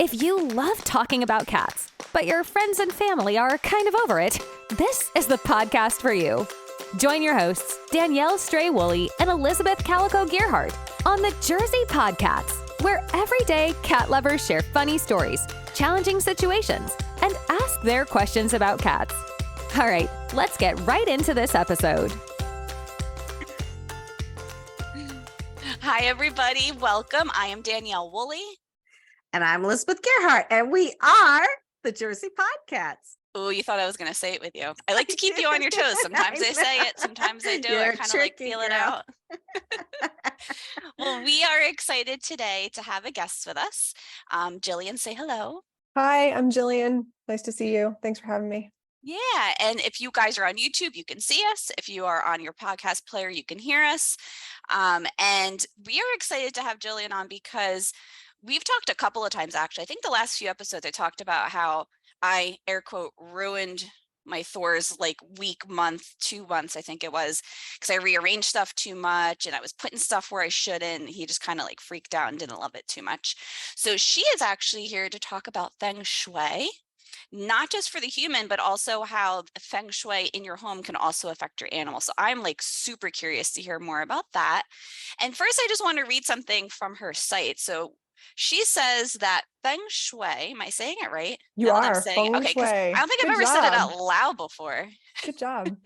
If you love talking about cats, but your friends and family are kind of over it, this is the podcast for you. Join your hosts, Danielle Stray Woolley and Elizabeth Calico Gearhart on the Jersey PodCats, where everyday cat lovers share funny stories, challenging situations, and ask their questions about cats. All right, let's get right into this episode. Hi, everybody. Welcome. I am Danielle Woolley. And I'm Elizabeth Gearhart, and we are the Jersey PodCats. Oh, you thought I was going to say it with you. I like to keep you on your toes. Sometimes I say it, sometimes I do. I kind of like feel it out. Well, we are excited today to have a guest with us. Jillian, say hello. Hi, I'm Jillian. Nice to see you. Thanks for having me. Yeah, and if you guys are on YouTube, you can see us. If you are on your podcast player, you can hear us. And we are excited to have Jillian on because we've talked a couple of times, actually. I think the last few episodes I talked about how I, air quote, ruined my Thor's like week, month, 2 months, I think it was, because I rearranged stuff too much and I was putting stuff where I shouldn't. He just kind of like freaked out and didn't love it too much. So she is actually here to talk about Feng Shui, not just for the human, but also how Feng Shui in your home can also affect your animal. So I'm like super curious to hear more about that. And first, I just want to read something from her site. So she says that Feng Shui, am I saying it right? You are. Feng Shui. I don't think I've ever said it out loud before. Good job.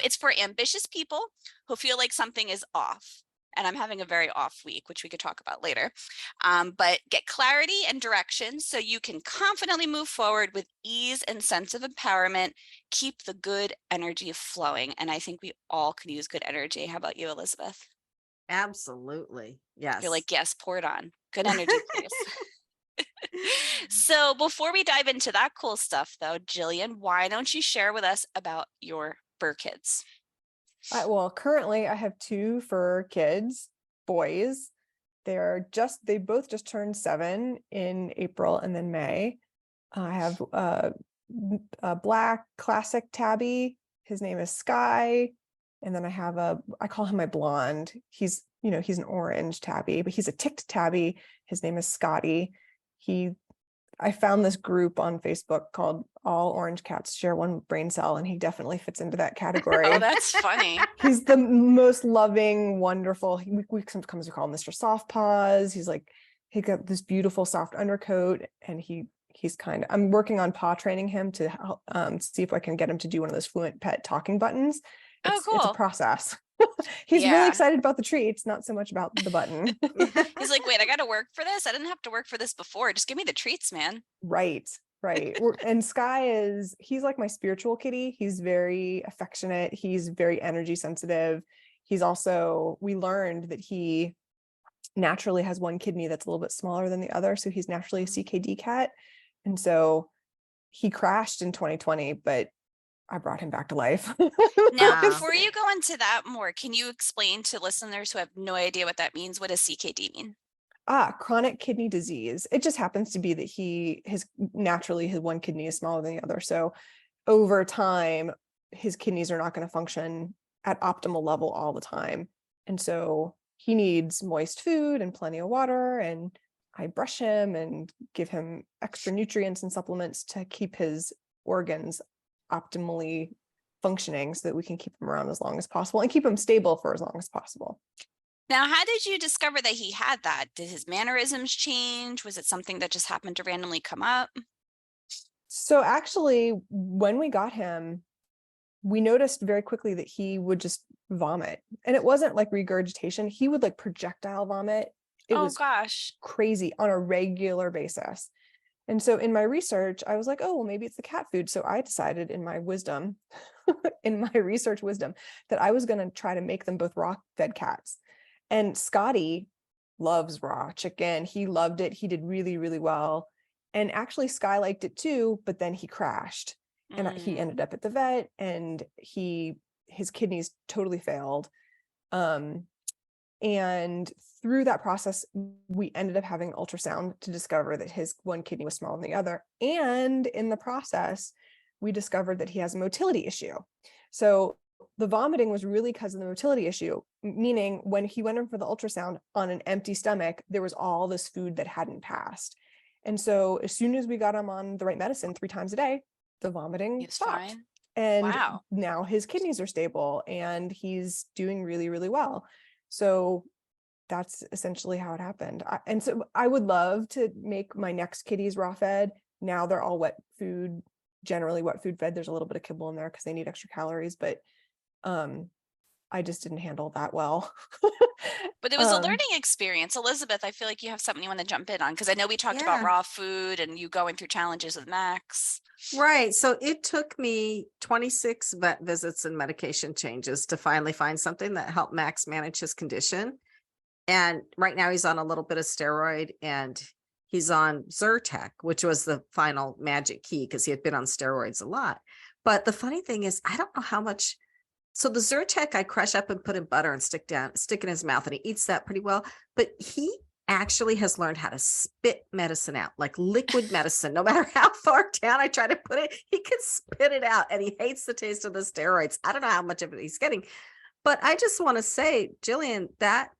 It's for ambitious people who feel like something is off. And I'm having a very off week, which we could talk about later. But get clarity and direction so you can confidently move forward with ease and sense of empowerment. Keep the good energy flowing. And I think we all could use good energy. How about you, Elizabeth? Absolutely. Yes. You're like, yes, pour it on. Good energy, please. So before we dive into that cool stuff, though, Jillian, why don't you share with us about your fur kids? Well, currently I have 2 fur kids, boys. They both just turned 7 in April and then May. I have a black classic tabby. His name is Sky. And then I have I call him my blonde. He's an orange tabby, but he's a ticked tabby. His name is Scotty. I found this group on Facebook called All Orange Cats Share One Brain Cell, and he definitely fits into that category. Oh, that's funny. He's the most loving, wonderful. We sometimes call him Mr. Soft Paws. He got this beautiful soft undercoat, and I'm working on paw training him to help, see if I can get him to do one of those Fluent Pet talking buttons. Cool. It's a process. He's really excited about the treats, not so much about the button. He's like, wait, I got to work for this? I didn't have to work for this before. Just give me the treats, man. Right. And Sky he's like my spiritual kitty. He's very affectionate. He's very energy sensitive. We learned that he naturally has one kidney that's a little bit smaller than the other. So he's naturally a CKD cat. And so he crashed in 2020, but I brought him back to life. Now, before you go into that more, can you explain to listeners who have no idea what that means? What does CKD mean? Chronic kidney disease. It just happens to be that his one kidney is smaller than the other. So over time, his kidneys are not going to function at optimal level all the time. And so he needs moist food and plenty of water. And I brush him and give him extra nutrients and supplements to keep his organs optimally functioning so that we can keep him around as long as possible and keep him stable for as long as possible. Now, how did you discover that he had that? Did his mannerisms change? Was it something that just happened to randomly come up? So actually, when we got him, we noticed very quickly that he would just vomit. And it wasn't like regurgitation. He would like projectile vomit. It was crazy on a regular basis. And so in my research, I was like, oh, well, maybe it's the cat food. So I decided in my research wisdom, that I was going to try to make them both raw fed cats. And Scotty loves raw chicken. He loved it. He did really, really well. And actually Sky liked it too, but then he crashed and he ended up at the vet and his kidneys totally failed. And through that process, we ended up having ultrasound to discover that his one kidney was smaller than the other. And in the process, we discovered that he has a motility issue. So the vomiting was really because of the motility issue, meaning when he went in for the ultrasound on an empty stomach, there was all this food that hadn't passed. And so as soon as we got him on the right medicine 3 times a day, the vomiting He's stopped. fine. And Wow. now his kidneys are stable and he's doing really, really well. So that's essentially how it happened. And so I would love to make my next kitties raw fed. Now they're all wet food, generally wet food fed. There's a little bit of kibble in there because they need extra calories, but I just didn't handle that well. But it was a learning experience. Elizabeth, I feel like you have something you want to jump in on, because I know we talked about Yeah. raw food and you going through challenges with Max. Right. So it took me 26 vet visits and medication changes to finally find something that helped Max manage his condition. And right now he's on a little bit of steroid and he's on Zyrtec, which was the final magic key because he had been on steroids a lot. But the funny thing is, I don't know how much. So the Zyrtec I crush up and put in butter and stick in his mouth, and he eats that pretty well. But he actually has learned how to spit medicine out, like liquid medicine. No matter how far down I try to put it, he can spit it out, and he hates the taste of the steroids. I don't know how much of it he's getting, but I just want to say, Jillian, that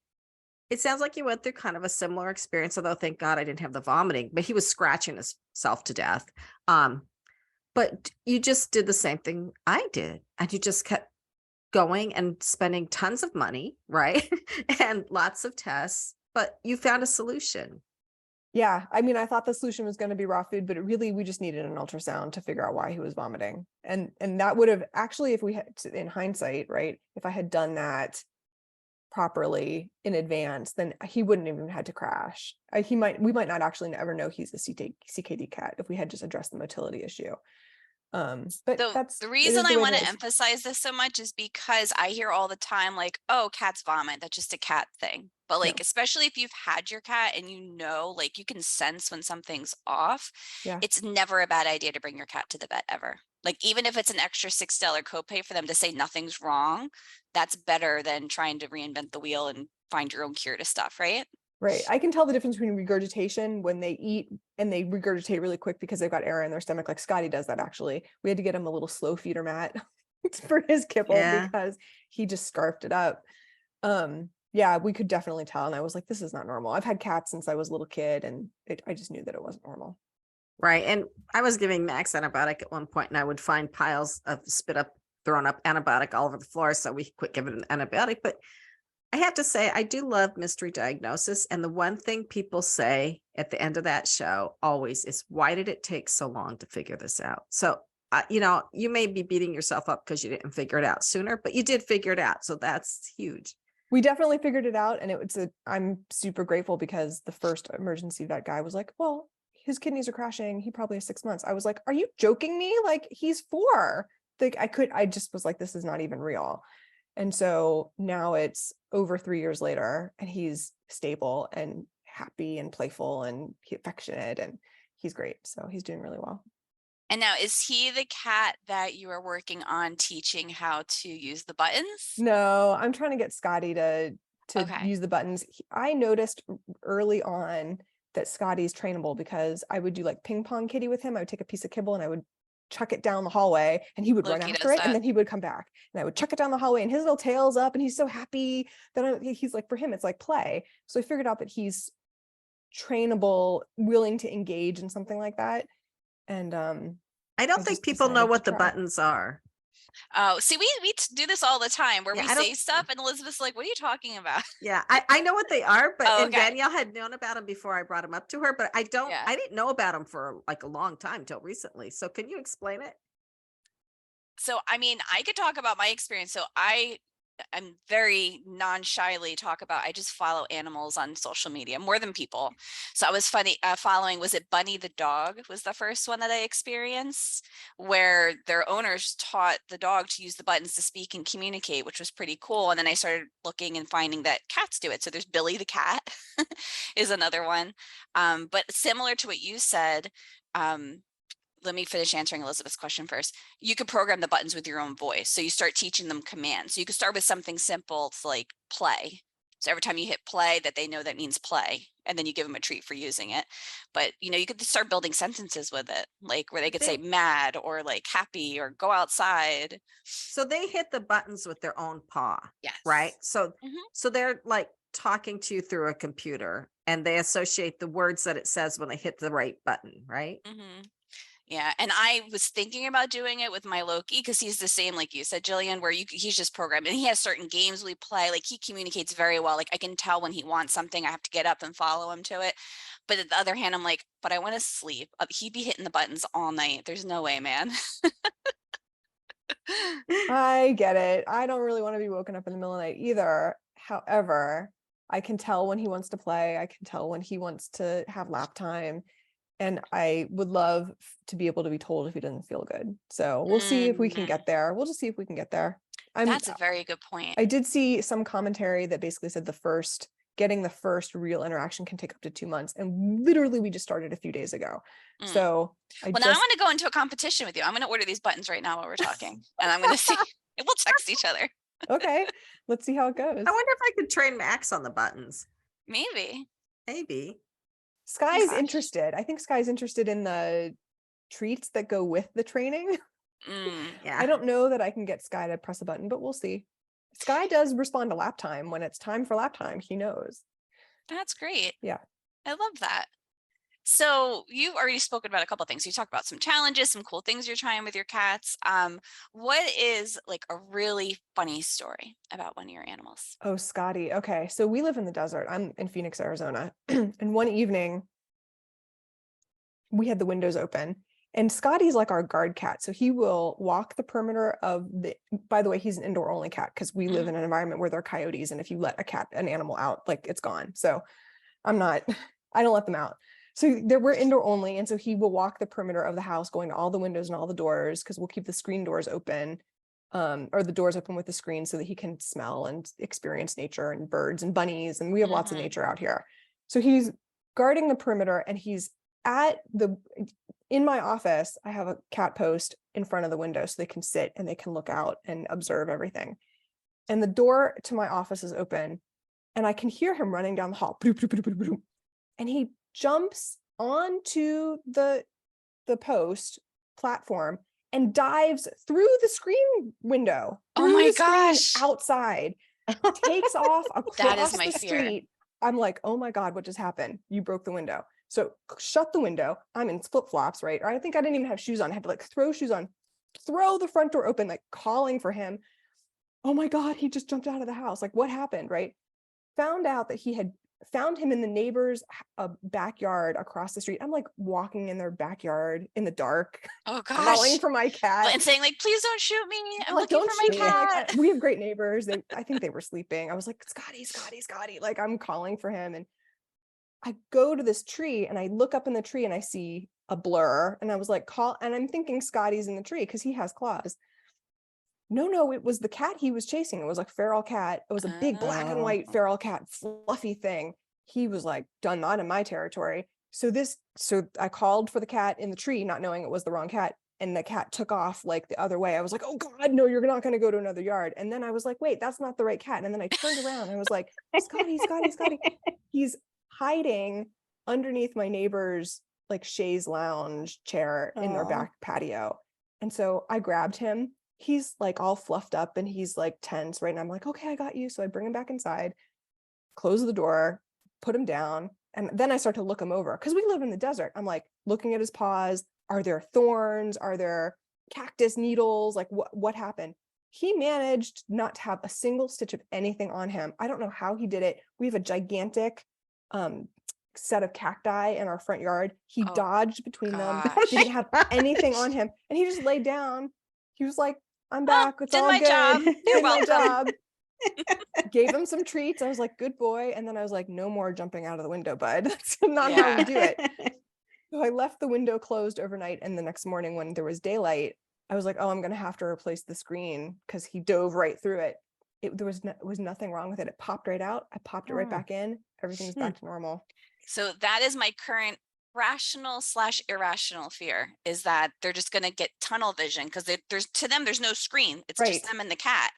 it sounds like you went through kind of a similar experience, although thank God I didn't have the vomiting, but he was scratching himself to death. But you just did the same thing I did, and you just kept going and spending tons of money, right? And lots of tests, but you found a solution. Yeah. I mean, I thought the solution was going to be raw food, but we just needed an ultrasound to figure out why he was vomiting. And that would have actually, if we had, in hindsight, right, if I had done that properly in advance, then he wouldn't even had to crash. We might not actually ever know he's a CKD cat if we had just addressed the motility issue. But So that's the reason I want to emphasize this so much is because I hear all the time, like, oh, cats vomit. That's just a cat thing. But like, especially if you've had your cat and like you can sense when something's off, it's never a bad idea to bring your cat to the vet ever. Like, even if it's an extra $6 copay for them to say nothing's wrong, that's better than trying to reinvent the wheel and find your own cure to stuff, right? Right. I can tell the difference between regurgitation when they eat and they regurgitate really quick because they've got air in their stomach. Like Scotty does that, actually. We had to get him a little slow feeder mat for his kibble because he just scarfed it up. Yeah, we could definitely tell. And I was like, this is not normal. I've had cats since I was a little kid, and I just knew that it wasn't normal. Right. And I was giving Max antibiotic at one point, and I would find piles of thrown up antibiotic all over the floor. So we quit giving an antibiotic. But I have to say, I do love mystery diagnosis. And the one thing people say at the end of that show always is, why did it take so long to figure this out? So, you may be beating yourself up because you didn't figure it out sooner, but you did figure it out. So that's huge. We definitely figured it out. And I'm super grateful because the first emergency vet guy was like, well, his kidneys are crashing. He probably has 6 months. I was like, are you joking me? Like, he's 4. Like, I just was like, this is not even real. And so now it's over 3 years later, and he's stable and happy and playful and affectionate, and he's great. So he's doing really well. And now, is he the cat that you are working on teaching how to use the buttons? No, I'm trying to get Scotty to use the buttons. I noticed early on that Scotty's trainable because I would do like ping pong kitty with him. I would take a piece of kibble and I would chuck it down the hallway, and he would Loki run after it, and then he would come back, and I would chuck it down the hallway, and his little tail's up, and he's so happy that he's like, for him, it's like play. So I figured out that he's trainable, willing to engage in something like that. And I don't think people know what the buttons are. Oh, see, we do this all the time where we say stuff and Elizabeth's like, what are you talking about? Yeah, I know what they are, but and Danielle had known about them before I brought them up to her, but I didn't know about them for like a long time till recently. So can you explain it? So, I mean, I could talk about my experience. So I'm very non-shyly talk about, I just follow animals on social media more than people. So I was following, was it Bunny the dog was the first one that I experienced, where their owners taught the dog to use the buttons to speak and communicate, which was pretty cool. And then I started looking and finding that cats do it. So there's Billy the cat is another one. But similar to what you said, let me finish answering Elizabeth's question first. You could program the buttons with your own voice. So you start teaching them commands. So you could start with something simple to like play. So every time you hit play, that they know that means play. And then you give them a treat for using it. But, you could start building sentences with it, like where they could say mad or like happy or go outside. So they hit the buttons with their own paw. Yes. Right. So, so they're like talking to you through a computer. and they associate the words that it says when they hit the right button, right? Mm-hmm. Yeah. And I was thinking about doing it with my Loki because he's the same, like you said, Jillian, where he's just programmed and he has certain games we play. Like he communicates very well. Like I can tell when he wants something, I have to get up and follow him to it. But at the other hand, I'm like, but I want to sleep. He'd be hitting the buttons all night. There's no way, man. I get it. I don't really want to be woken up in the middle of the night either. However, I can tell when he wants to play. I can tell when he wants to have lap time. And I would love to be able to be told if he doesn't feel good. So we'll see if we can get there. We'll just see if we can get there. That's a very good point. I did see some commentary that basically said getting the first real interaction can take up to 2 months. And literally we just started a few days ago. So now I want to go into a competition with you. I'm going to order these buttons right now while we're talking and I'm going to see, we'll text each other. Okay. Let's see how it goes. I wonder if I could train Max on the buttons. Maybe. Sky's interested. I think Sky's interested in the treats that go with the training. Yeah. I don't know that I can get Sky to press a button, but we'll see. Sky does respond to lap time. When it's time for lap time, he knows. That's great. Yeah. I love that. So you've already spoken about a couple of things. You talked about some challenges, some cool things you're trying with your cats. What is like a really funny story about one of your animals? Oh, Scotty. Okay. So we live in the desert. I'm in Phoenix, Arizona. And one evening we had the windows open and Scotty's like our guard cat. So he will walk the perimeter by the way, he's an indoor only cat because we live in an environment where there are coyotes. And if you let an animal out, like it's gone. So I don't let them out. So we're indoor only. And so he will walk the perimeter of the house, going to all the windows and all the doors, because we'll keep the screen doors open, or the doors open with the screen so that he can smell and experience nature and birds and bunnies. And we have lots of nature out here. So he's guarding the perimeter and he's in my office, I have a cat post in front of the window so they can sit and they can look out and observe everything. And the door to my office is open and I can hear him running down the hall. And he jumps onto the post platform and dives through the screen window. Oh my gosh. Outside, takes off across that is my the fear. street. I'm like, oh my God, what just happened? You broke the window. So shut the window. I'm in flip-flops, right? Or I think I didn't even have shoes on. I had to like throw shoes on, throw the front door open, like calling for him. Oh my God, he just jumped out of the house. Like what happened, right? Found out that he had found him in the neighbor's backyard across the street. I'm like walking in their backyard in the dark. Oh gosh. Calling for my cat. And saying like, please don't shoot me. I'm like, looking for my cat. Like, we have great neighbors. I think they were sleeping. I was like, Scotty. Like I'm calling for him. And I go to this tree and I look up in the tree and I see a blur. And I was like, and I'm thinking Scotty's in the tree because he has claws. No, it was the cat he was chasing. It was like feral cat. It was a big black and white feral cat, fluffy thing. He was like, done, not in my territory. So I called for the cat in the tree, not knowing it was the wrong cat. And the cat took off like the other way. I was like, oh God, no, you're not going to go to another yard. And then I was like, wait, that's not the right cat. And then I turned around and I was like, Scotty. He's hiding underneath my neighbor's like chaise lounge chair in their back patio. And so I grabbed him. He's like all fluffed up and he's like tense, right? And I'm like, okay, I got you. So I bring him back inside, close the door, put him down. And then I start to look him over because we live in the desert. I'm like looking at his paws. Are there thorns? Are there cactus needles? Like what happened? He managed not to have a single stitch of anything on him. I don't know how he did it. We have a gigantic set of cacti in our front yard. He dodged between them, didn't have anything on him. And he just laid down. He was like, I'm back. It's all good. Job. You're welcome. Job. Gave him some treats. I was like, good boy. And then I was like, no more jumping out of the window, bud. That's not how we do it. So I left the window closed overnight. And the next morning when there was daylight, I was like, oh, I'm going to have to replace the screen because he dove right through it. There was nothing wrong with it. It popped right out. I popped it right back in. Everything's back to normal. So that is my current rational/irrational fear, is that they're just going to get tunnel vision because there's no screen. It's just them and the cat.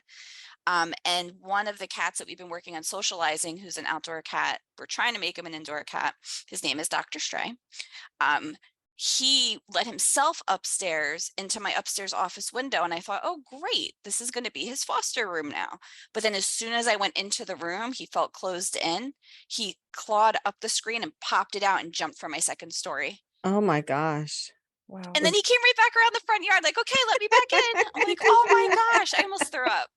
And one of the cats that we've been working on socializing, who's an outdoor cat, we're trying to make him an indoor cat. His name is Dr. Stray. he let himself upstairs into my upstairs office window. And I thought, oh, great, this is going to be his foster room now. But then as soon as I went into the room, he felt closed in. He clawed up the screen and popped it out and jumped from my second story. Oh my gosh. Wow. And then he came right back around the front yard, like, okay, let me back in. I'm like, oh my gosh, I almost threw up.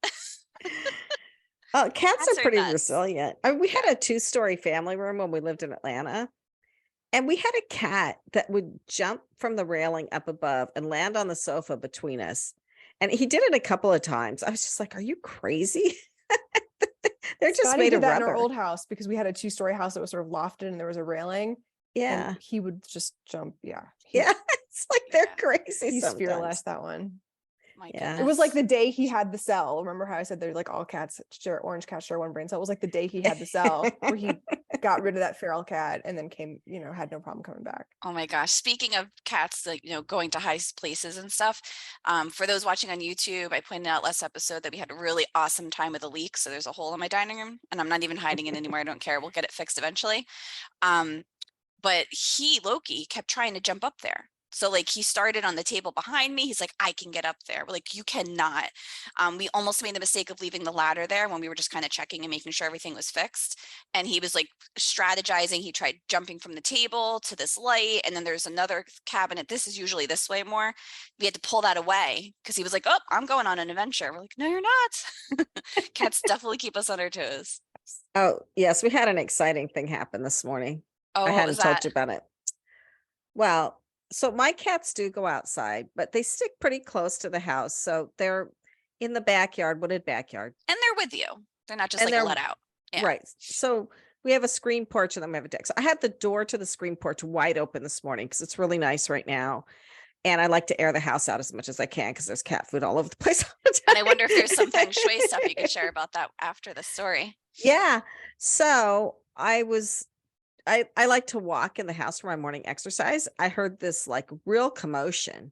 Oh, cats Cats are are pretty nuts. resilient. I mean, we had a 2-story family room when we lived in Atlanta, and we had a cat that would jump from the railing up above and land on the sofa between us. And he did it a couple of times. I was just like, are you crazy? They're just Scotty made did of that in our rubber. old house because we had a 2-story house that was sort of lofted and there was a railing. Yeah. And he would just jump. Yeah. Yeah. It's like they're Yeah. crazy He's sometimes. fearless, that one. My Yeah. It was like goodness. the day he had the cell. Remember how I said they're like all cats share, orange cats share one brain cell? It was like the day he had the cell where he got rid of that feral cat and then came, had no problem coming back. Oh my gosh. Speaking of cats, like, going to high places and stuff. For those watching on YouTube, I pointed out last episode that we had a really awesome time with a leak. So there's a hole in my dining room and I'm not even hiding it anymore. I don't care. We'll get it fixed eventually. But Loki, kept trying to jump up there. So like he started on the table behind me. He's like, I can get up there. We're like, you cannot. We almost made the mistake of leaving the ladder there when we were just kind of checking and making sure everything was fixed. And he was like strategizing. He tried jumping from the table to this light. And then there's another cabinet. This is usually this way more. We had to pull that away because he was like, oh, I'm going on an adventure. We're like, no, you're not. Cats definitely keep us on our toes. Oh, yes. We had an exciting thing happen this morning. Oh, I what was hadn't told that? you about it. Well, so my cats do go outside, but they stick pretty close to the house. So they're in the backyard, wooded backyard. And they're with you. They're not just And like they're let out. Yeah. right. So we have a screen porch and then we have a deck. So I had the door to the screen porch wide open this morning because it's really nice right now. And I like to air the house out as much as I can because there's cat food all over the place all the time. And I wonder if there's some feng shui stuff you could share about that after the story. Yeah. So I like to walk in the house for my morning exercise. I heard this like real commotion.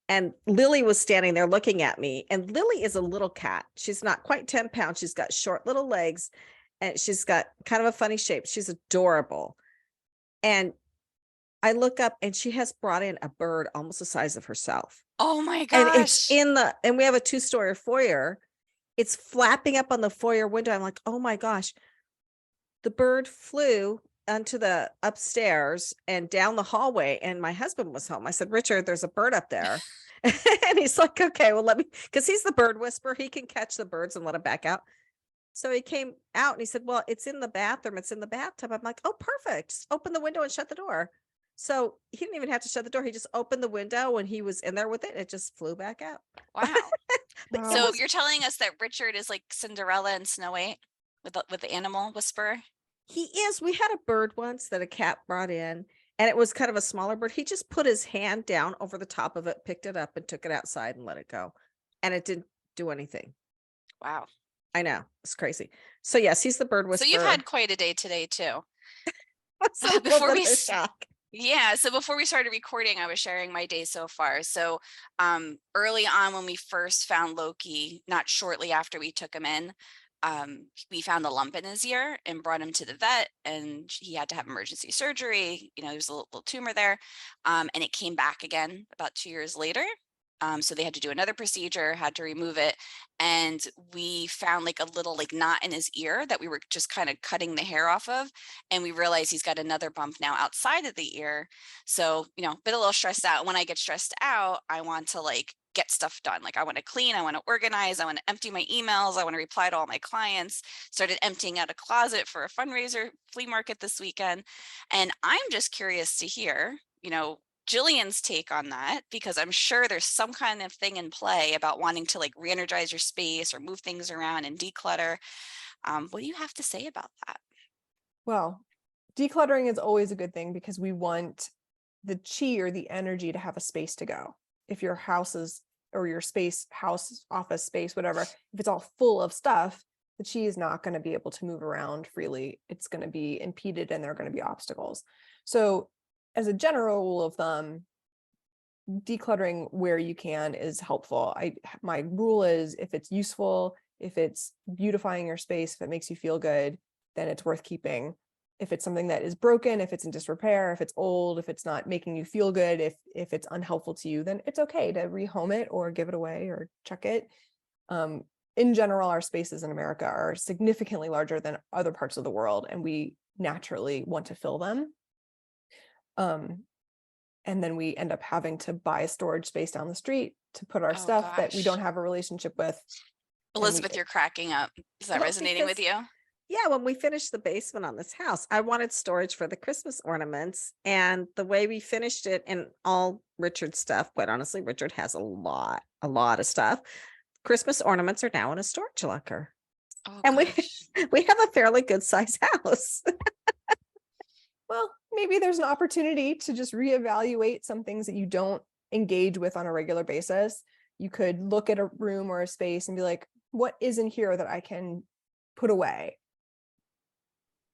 And Lily was standing there looking at me. And Lily is a little cat. She's not quite 10 pounds. She's got short little legs and she's got kind of a funny shape. She's adorable. And I look up and she has brought in a bird almost the size of herself. Oh my And it's gosh. and we have a 2-story foyer. It's flapping up on the foyer window. I'm like, oh my gosh. The bird flew onto the upstairs and down the hallway. And my husband was home. I said, Richard, there's a bird up there. And he's like, okay, well, because he's the bird whisperer. He can catch the birds and let them back out. So he came out and he said, well, it's in the bathroom. It's in the bathtub. I'm like, oh, perfect. Just open the window and shut the door. So he didn't even have to shut the door. He just opened the window when he was in there with it. It just flew back out. Wow. But Wow. So you're telling us that Richard is like Cinderella and Snow White with the animal whisperer? he is. We had a bird once that a cat brought in, and it was kind of a smaller bird. He just put his hand down over the top of it, picked it up, and took it outside and let it go. And it didn't do anything. Wow. I know. It's crazy. So yes, he's the bird So whisperer. you've had quite a day today too. It's a little before bit we of a shock. Yeah, so before we started recording, I was sharing my day so far. So early on when we first found Loki, not shortly after we took him in, we found a lump in his ear and brought him to the vet, and he had to have emergency surgery. There's a little tumor there, and it came back again about 2 years later. So they had to do another procedure, had to remove it. And we found like a little like knot in his ear that we were just kind of cutting the hair off of. And we realized he's got another bump now outside of the ear. So, been a little stressed out. When I get stressed out, I want to like get stuff done. Like I want to clean, I want to organize, I want to empty my emails, I want to reply to all my clients. Started emptying out a closet for a fundraiser flea market this weekend. And I'm just curious to hear, Jillian's take on that, because I'm sure there's some kind of thing in play about wanting to like re-energize your space or move things around and declutter. What do you have to say about that? Well, decluttering is always a good thing because we want the chi or the energy to have a space to go. If your house is, or your space, house, office space, whatever, if it's all full of stuff, the chi is not going to be able to move around freely. It's going to be impeded and there are going to be obstacles. So as a general rule of thumb, decluttering where you can is helpful. My rule is if it's useful, if it's beautifying your space, if it makes you feel good, then it's worth keeping. if it's something that is broken, if it's in disrepair, if it's old, if it's not making you feel good, if it's unhelpful to you, then it's okay to rehome it or give it away or chuck it. In general, our spaces in America are significantly larger than other parts of the world, and we naturally want to fill them. And then we end up having to buy a storage space down the street to put our stuff that we don't have a relationship with. Elizabeth, you're cracking up. Is that resonating with you? Yeah, when we finished the basement on this house, I wanted storage for the Christmas ornaments. And the way we finished it, and all Richard's stuff, quite honestly, Richard has a lot of stuff. Christmas ornaments are now in a storage locker. Oh, and gosh. we have a fairly good size house. Well, maybe there's an opportunity to just reevaluate some things that you don't engage with on a regular basis. You could look at a room or a space and be like, what is in here that I can put away?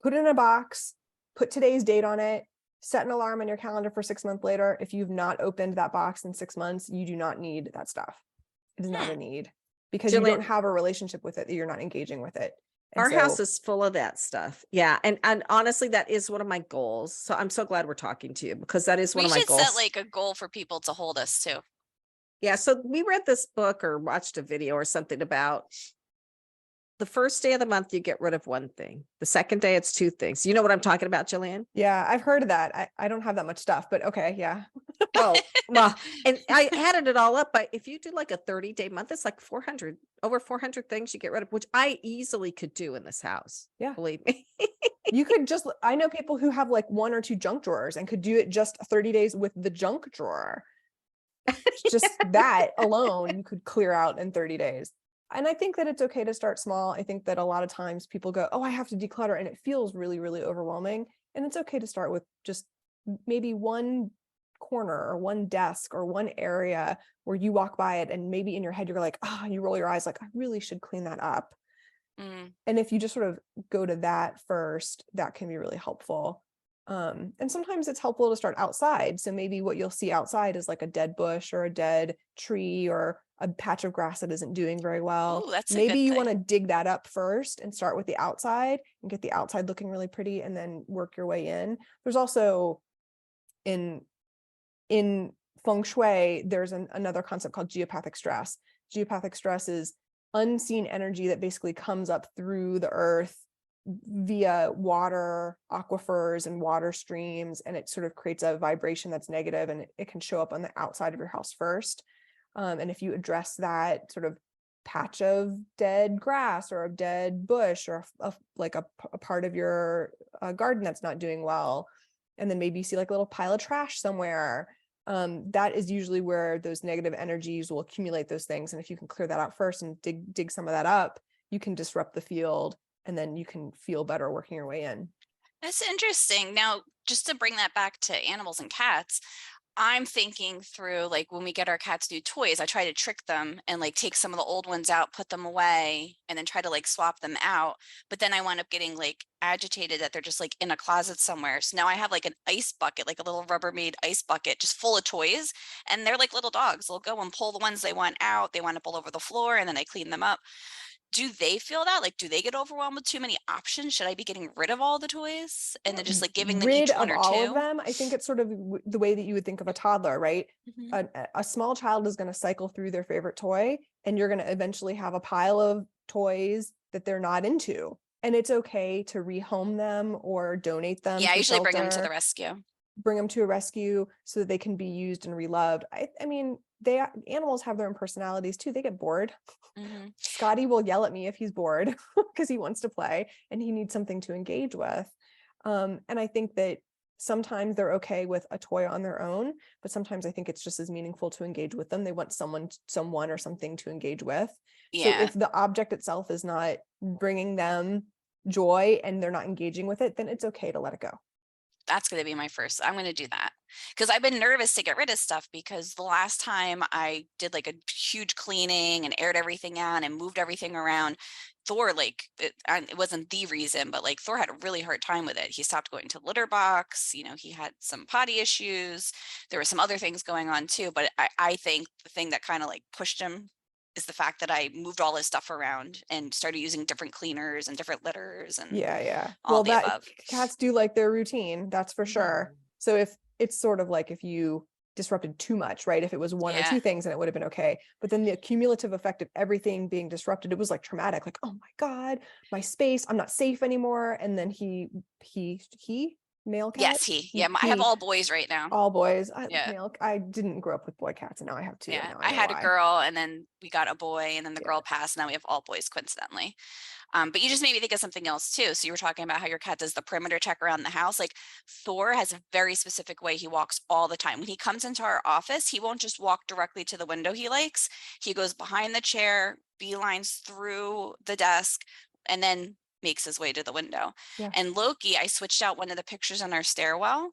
Put it in a box, put today's date on it, set an alarm on your calendar for 6 months later. If you've not opened that box in 6 months, you do not need that stuff. It is not a need because you don't have a relationship with it, that you're not engaging with it. Our house is full of that stuff. Yeah. And honestly, that is one of my goals. So I'm so glad we're talking to you, because that is one of my goals. We should set like a goal for people to hold us to. Yeah. So we read this book or watched a video or something about the first day of the month, you get rid of one thing. The second day, it's two things. You know what I'm talking about, Jillian? Yeah, I've heard of that. I don't have that much stuff, but okay. Yeah. Oh, well, and I added it all up, but if you do like a 30-day month, it's like over 400 things you get rid of, which I easily could do in this house. Yeah. Believe me. You could I know people who have like 1 or 2 junk drawers and could do it just 30 days with the junk drawer. Just that alone, you could clear out in 30 days. And I think that it's okay to start small. I think that a lot of times people go, oh, I have to declutter, and it feels really, really overwhelming. And it's okay to start with just maybe one corner or one desk or one area where you walk by it, and maybe in your head you're like, oh, you roll your eyes like, I really should clean that up. And if you just sort of go to that first, that can be really helpful. And sometimes it's helpful to start outside. So maybe what you'll see outside is like a dead bush or a dead tree or a patch of grass that isn't doing very well. Ooh, maybe you want to dig that up first and start with the outside and get the outside looking really pretty, and then work your way in. There's also in Feng Shui, there's another concept called geopathic stress. Geopathic stress is unseen energy that basically comes up through the earth via water aquifers and water streams, and it sort of creates a vibration that's negative, and it can show up on the outside of your house first. And if you address that sort of patch of dead grass or a dead bush or a part of your garden that's not doing well, and then maybe you see like a little pile of trash somewhere, that is usually where those negative energies will accumulate those things. And if you can clear that out first and dig some of that up, you can disrupt the field, and then you can feel better working your way in. That's interesting. Now, just to bring that back to animals and cats, I'm thinking through, like, when we get our cats new toys, I try to trick them and like take some of the old ones out, put them away, and then try to like swap them out. But then I wind up getting like agitated that they're just like in a closet somewhere. So now I have like an ice bucket, like a little Rubbermaid ice bucket, just full of toys. And they're like little dogs. They'll go and pull the ones they want out. They wind up all over the floor, and then I clean them up. Do they feel that? Like, do they get overwhelmed with too many options? Should I be getting rid of all the toys and then just like giving them each one or two? Rid of all of them? I think it's sort of the way that you would think of a toddler, right? A small child is going to cycle through their favorite toy, and you're going to eventually have a pile of toys that they're not into. And it's okay to rehome them or donate them. Yeah, I usually bring them to shelter. the rescue. Bring them to a rescue so that they can be used and reloved. I mean, animals have their own personalities too. They get bored. Scotty will yell at me if he's bored because he wants to play and he needs something to engage with. And I think that sometimes they're okay with a toy on their own, but sometimes I think it's just as meaningful to engage with them. They want someone or something to engage with. Yeah. So if the object itself is not bringing them joy and they're not engaging with it, then it's okay to let it go. That's going to be my first. I'm going to do that because I've been nervous to get rid of stuff, because the last time I did like a huge cleaning and aired everything out and moved everything around, Thor, like it wasn't the reason, but like Thor had a really hard time with it. He stopped going to the litter box. You know, he had some potty issues. There were some other things going on too, but I think the thing that kind of like pushed him is the fact that I moved all his stuff around and started using different cleaners and different litters and all the above. Cats do like their routine, that's for sure. So if it's sort of like if you disrupted too much, right? If it was one or two things, then it would have been okay. But then the cumulative effect of everything being disrupted, it was like traumatic, like, oh my God, my space, I'm not safe anymore. And then he male cat? Yes, I have all boys right now. All boys. I didn't grow up with boy cats, and now I have two. Yeah, I had a girl, and then we got a boy, and then the girl passed, and now we have all boys, coincidentally. But you just made me think of something else too. So you were talking about how your cat does the perimeter check around the house. Like Thor has a very specific way he walks all the time. When he comes into our office, he won't just walk directly to the window he likes. He goes behind the chair, beelines through the desk, and then makes his way to the window. And Loki, I switched out one of the pictures on our stairwell,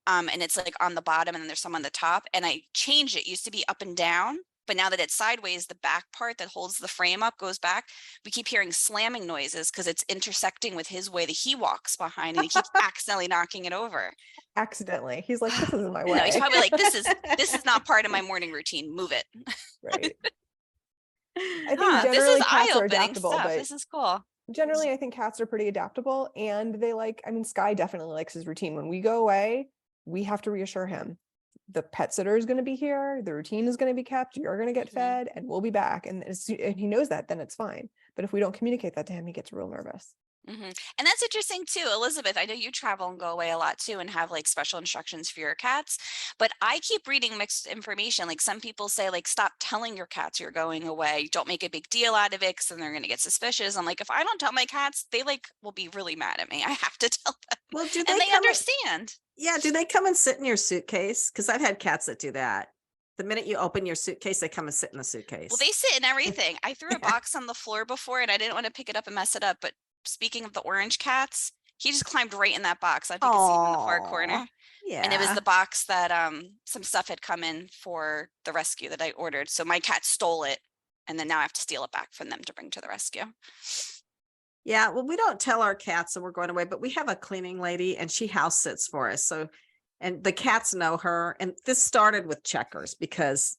and it's like on the bottom and then there's some on the top, and I changed it. Used to be up and down, but now that it's sideways, the back part that holds the frame up goes back. We keep hearing slamming noises because it's intersecting with his way that he walks behind, and he keeps accidentally knocking it over. Accidentally. He's like, this isn't my way. No, he's probably like, this is not part of my morning routine. Move it. Right. I think generally cats are adaptable, stuff. but This is cool. Generally, I think cats are pretty adaptable, and they Sky definitely likes his routine. When we go away, we have to reassure him the pet sitter is going to be here, the routine is going to be kept, you're going to get fed, and we'll be back. And he knows that, then it's fine. But if we don't communicate that to him, he gets real nervous. And that's interesting too, Elizabeth. I know you travel and go away a lot too and have like special instructions for your cats, but I keep reading mixed information. Like some people say, like, stop telling your cats you're going away. Don't make a big deal out of it because then they're going to get suspicious. I'm like, if I don't tell my cats, they will be really mad at me. I have to tell them. Well, do they understand? Do they come and sit in your suitcase? Because I've had cats that do that. The minute you open your suitcase, they come and sit in the suitcase. Well, they sit in everything. I threw a box on the floor before and I didn't want to pick it up and mess it up, but speaking of the orange cats, he just climbed right in that box. I think it's in the far corner. Yeah. And it was the box that some stuff had come in for the rescue that I ordered. So my cat stole it, and then now I have to steal it back from them to bring to the rescue. Yeah, well, we don't tell our cats that we're going away, but we have a cleaning lady and she house sits for us. So, and the cats know her. And this started with Checkers because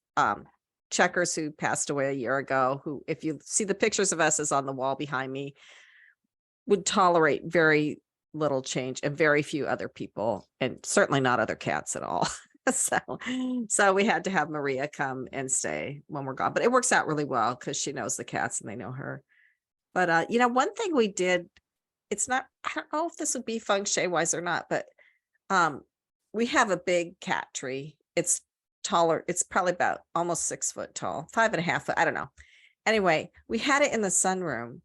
Checkers, who passed away a year ago, who, if you see the pictures of us is on the wall behind me, would tolerate very little change and very few other people, and certainly not other cats at all. So we had to have Maria come and stay when we're gone, but it works out really well because she knows the cats and they know her. But one thing we did, it's not, I don't know if this would be feng shui wise or not, but we have a big cat tree. It's taller. It's probably about almost 6 foot tall, 5.5 foot. I don't know. Anyway, we had it in the sunroom.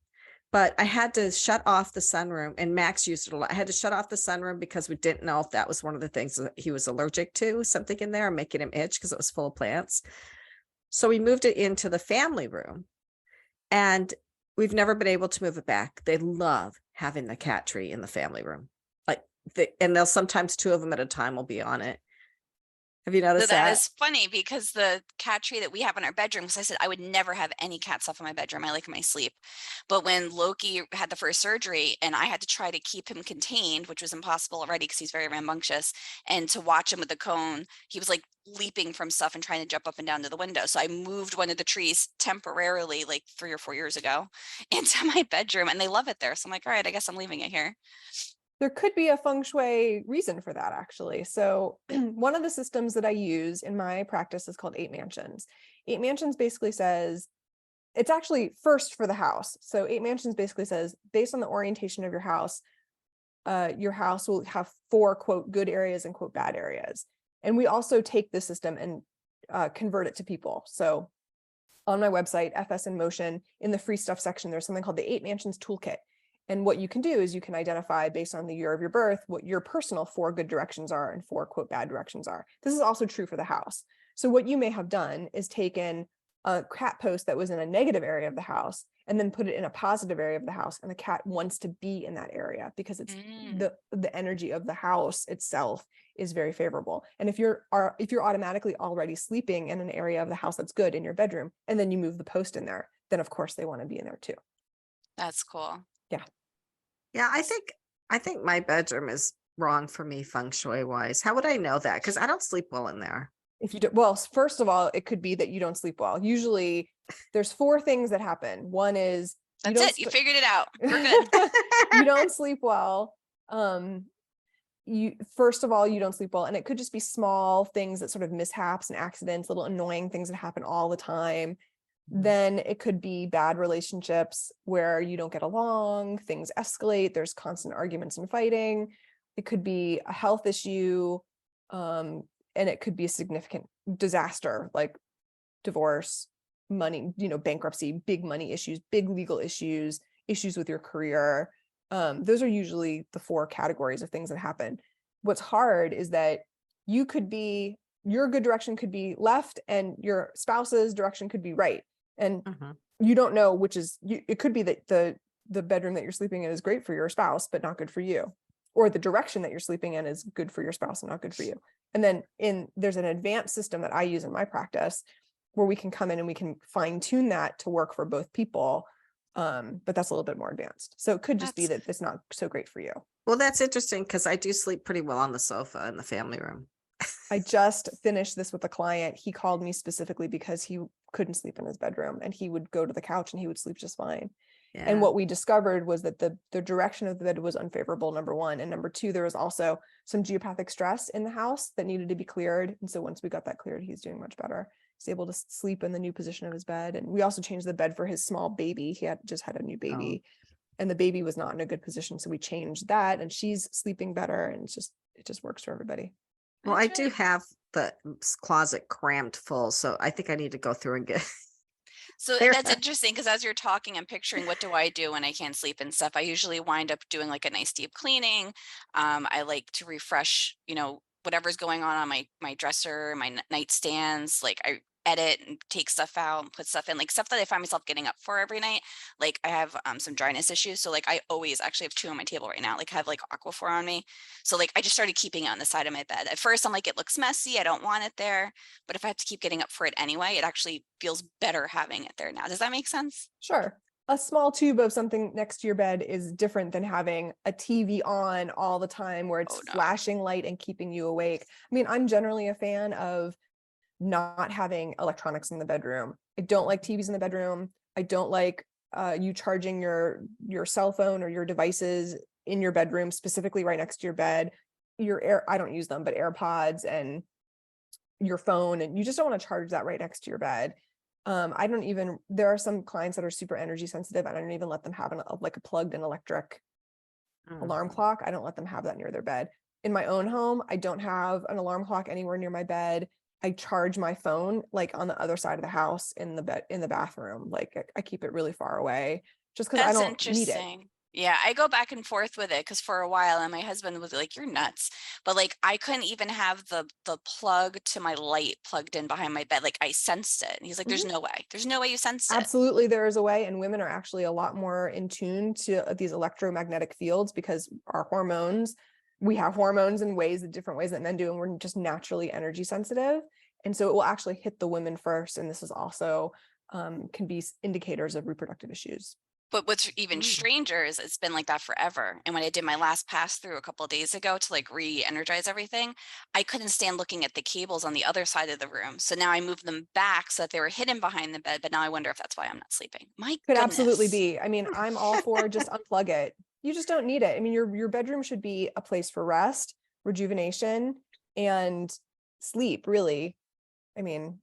But I had to shut off the sunroom, and Max used it a lot. I had to shut off the sunroom because we didn't know if that was one of the things that he was allergic to, something in there, making him itch because it was full of plants. So we moved it into the family room, and we've never been able to move it back. They love having the cat tree in the family room. And they'll sometimes 2 of them at a time will be on it. Have you noticed that? That is funny because the cat tree that we have in our bedroom, because I said I would never have any cat stuff in my bedroom. I like my sleep. But when Loki had the first surgery and I had to try to keep him contained, which was impossible already because he's very rambunctious, and to watch him with the cone, he was like leaping from stuff and trying to jump up and down to the window. So I moved one of the trees temporarily, like 3 or 4 years ago, into my bedroom, and they love it there. So I'm like, all right, I guess I'm leaving it here. There could be a feng shui reason for that, actually. So one of the systems that I use in my practice is called 8 mansions. 8 mansions basically says, it's actually first for the house. So 8 mansions basically says, based on the orientation of your house will have 4, quote, good areas and, quote, bad areas. And we also take this system and convert it to people. So on my website, FS in Motion, in the free stuff section, there's something called the 8 mansions toolkit. And what you can do is you can identify based on the year of your birth, what your personal 4 good directions are and 4, quote, bad directions are. This is also true for the house. So what you may have done is taken a cat post that was in a negative area of the house and then put it in a positive area of the house. And the cat wants to be in that area because it's the energy of the house itself is very favorable. And if you're automatically already sleeping in an area of the house that's good in your bedroom, and then you move the post in there, then of course they want to be in there too. That's cool. Yeah, I think my bedroom is wrong for me feng shui wise. How would I know that? Because I don't sleep well in there. If you do, well, first of all, it could be that you don't sleep well. Usually there's 4 things that happen. One is That's it. You figured it out. We're good. you don't sleep well. You first of all, you don't sleep well, and it could just be small things that sort of mishaps and accidents, little annoying things that happen all the time. Then it could be bad relationships where you don't get along, things escalate, there's constant arguments and fighting. It could be a health issue, and it could be a significant disaster like divorce, money, bankruptcy, big money issues, big legal issues, issues with your career. Those are usually the 4 categories of things that happen. What's hard is that your good direction could be left and your spouse's direction could be right. And you don't know which is, it could be that the bedroom that you're sleeping in is great for your spouse, but not good for you. Or the direction that you're sleeping in is good for your spouse and not good for you. And then there's an advanced system that I use in my practice where we can come in and we can fine tune that to work for both people. But that's a little bit more advanced. So it could just be that it's not so great for you. Well, that's interesting because I do sleep pretty well on the sofa in the family room. I just finished this with a client. He called me specifically because he couldn't sleep in his bedroom and he would go to the couch and he would sleep just fine. Yeah. And what we discovered was that the direction of the bed was unfavorable, number 1. And number 2, there was also some geopathic stress in the house that needed to be cleared. And so once we got that cleared, he's doing much better. He's able to sleep in the new position of his bed. And we also changed the bed for his small baby. He had just had a new baby and the baby was not in a good position. So we changed that and she's sleeping better and it just works for everybody. Well, I do have the closet crammed full. So I think I need to go through and get So that's interesting because as you're talking, I'm picturing what do I do when I can't sleep and stuff. I usually wind up doing like a nice deep cleaning. I like to refresh, whatever's going on my dresser, my nightstands. Like I edit and take stuff out and put stuff in, like stuff that I find myself getting up for every night. Like I have some dryness issues. So like I always actually have 2 on my table right now. Like I have like Aquaphor on me. So like I just started keeping it on the side of my bed. At first I'm like, it looks messy. I don't want it there. But if I have to keep getting up for it anyway, it actually feels better having it there now. Does that make sense? Sure. A small tube of something next to your bed is different than having a TV on all the time where it's flashing light and keeping you awake. I mean, I'm generally a fan of not having electronics in the bedroom. I don't like TVs in the bedroom. I don't like you charging your cell phone or your devices in your bedroom, specifically right next to your bed. I don't use them, but AirPods and your phone, and you just don't want to charge that right next to your bed. There are some clients that are super energy sensitive and I don't even let them have a plugged in electric alarm clock. I don't let them have that near their bed. In my own home, I don't have an alarm clock anywhere near my bed. I charge my phone like on the other side of the house in the bathroom. Like I keep it really far away just because I don't need it. Yeah, I go back and forth with it because for a while, and my husband was like, "You're nuts," but like I couldn't even have the plug to my light plugged in behind my bed. Like I sensed it, and he's like, "There's no way. There's no way you sensed it." Absolutely, there is a way, and women are actually a lot more in tune to these electromagnetic fields because our hormones. We have hormones in different ways that men do, and we're just naturally energy sensitive. And so it will actually hit the women first. And this is also can be indicators of reproductive issues. But what's even stranger is it's been like that forever. And when I did my last pass through a couple of days ago to like re-energize everything, I couldn't stand looking at the cables on the other side of the room. So now I moved them back so that they were hidden behind the bed. But now I wonder if that's why I'm not sleeping. My Could goodness. absolutely be. I mean, I'm all for just unplug it. You just don't need it. I mean, your bedroom should be a place for rest, rejuvenation, and sleep, really. I mean,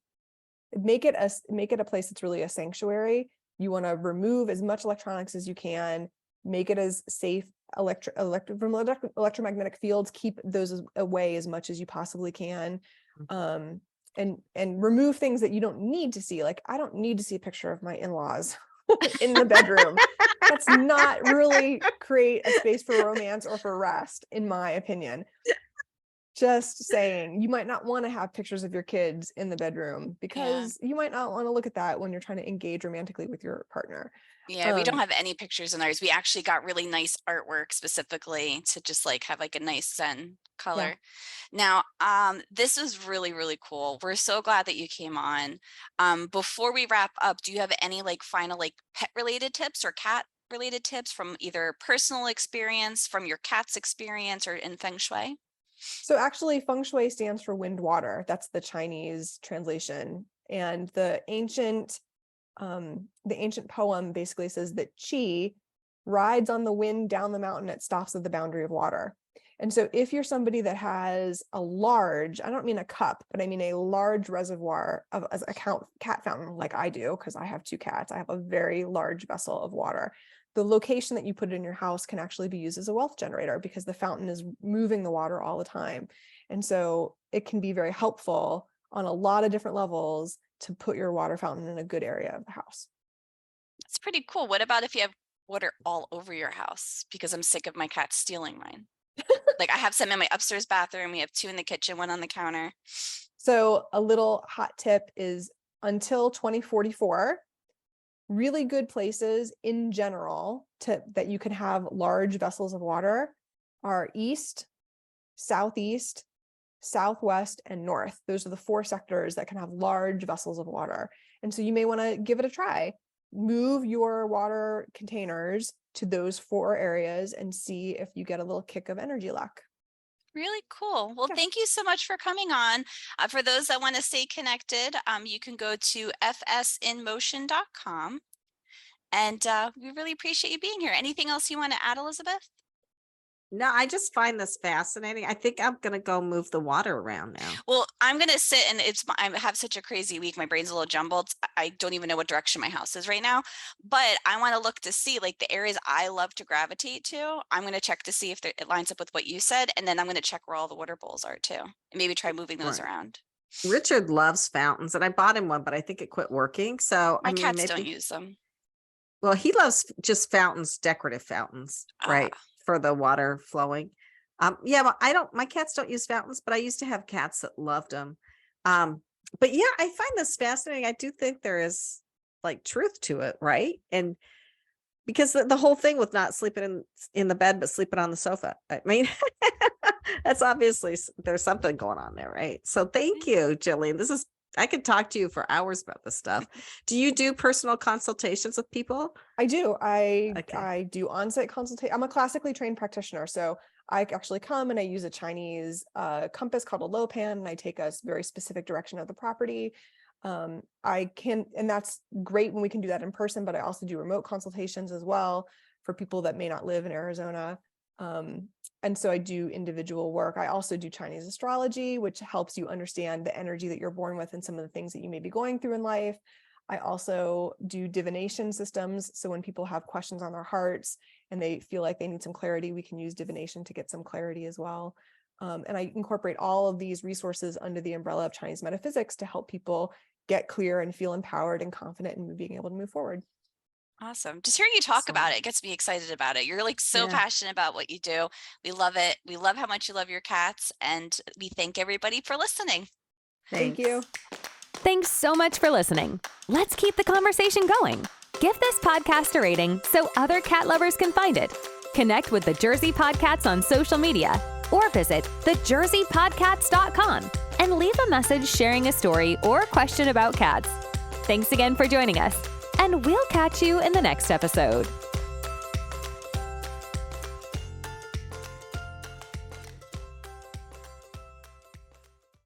make it a place that's really a sanctuary. You want to remove as much electronics as you can, make it as safe from electromagnetic fields, keep those away as much as you possibly can. And remove things that you don't need to see. Like I don't need to see a picture of my in-laws in the bedroom. That's not really create a space for romance or for rest, in my opinion. Just saying, you might not want to have pictures of your kids in the bedroom because you might not want to look at that when you're trying to engage romantically with your partner. Yeah, we don't have any pictures in ours. We actually got really nice artwork specifically to just like have like a nice Zen color. Yeah. Now, this is really, really cool. We're so glad that you came on. Before we wrap up, do you have any like final like pet related tips or cat related tips from either personal experience, from your cat's experience, or in Feng Shui? So actually Feng Shui stands for wind water. That's the Chinese translation. And the ancient poem basically says that qi rides on the wind down the mountain, it stops at the boundary of water. And so if you're somebody that has a large, I don't mean a cup, but I mean a large reservoir of as a cat fountain, like I do, because I have 2 cats, I have a very large vessel of water. The location that you put it in your house can actually be used as a wealth generator because the fountain is moving the water all the time. And so it can be very helpful on a lot of different levels to put your water fountain in a good area of the house. It's pretty cool. What about if you have water all over your house? Because I'm sick of my cat stealing mine. Like I have some in my upstairs bathroom. We have 2 in the kitchen, 1 on the counter. So a little hot tip is until 2044, really good places in general that you can have large vessels of water are east, southeast, southwest, and north. Those are the 4 sectors that can have large vessels of water. And so you may want to give it a try. Move your water containers to those 4 areas and see if you get a little kick of energy luck. Really cool. Well, Yeah. thank you so much for coming on. For those that want to stay connected, you can go to fsinmotion.com. And we really appreciate you being here. Anything else you want to add, Elizabeth? No, I just find this fascinating. I think I'm going to go move the water around now. Well, I'm going to sit and I have such a crazy week. My brain's a little jumbled. I don't even know what direction my house is right now, but I want to look to see like the areas I love to gravitate to. I'm going to check to see if it lines up with what you said. And then I'm going to check where all the water bowls are too, and maybe try moving those around. Richard loves fountains and I bought him one, but I think it quit working. So My cats don't use them. Well, he loves just fountains, decorative fountains, right? For the water flowing. Yeah, well, my cats don't use fountains, but I used to have cats that loved them. But yeah, I find this fascinating. I do think there is like truth to it, right? And because the whole thing with not sleeping in the bed, but sleeping on the sofa, I mean, that's obviously, there's something going on there, right? So thank you, Jillian. I could talk to you for hours about this stuff. Do you do personal consultations with people? I do. I do on-site consultation. I'm a classically trained practitioner. So I actually come and I use a Chinese compass called a lopan, and I take a very specific direction of the property. And that's great when we can do that in person, but I also do remote consultations as well for people that may not live in Arizona. And so I do individual work. I also do Chinese astrology, which helps you understand the energy that you're born with and some of the things that you may be going through in life. I also do divination systems. So when people have questions on their hearts and they feel like they need some clarity, we can use divination to get some clarity as well. And I incorporate all of these resources under the umbrella of Chinese metaphysics to help people get clear and feel empowered and confident in being able to move forward. Awesome. Just hearing you talk about it gets me excited about it. You're like so passionate about what you do. We love it. We love how much you love your cats, and we thank everybody for listening. Thank you. Thanks so much for listening. Let's keep the conversation going. Give this podcast a rating so other cat lovers can find it. Connect with the Jersey PodCats on social media or visit thejerseypodcats.com and leave a message sharing a story or question about cats. Thanks again for joining us, and we'll catch you in the next episode.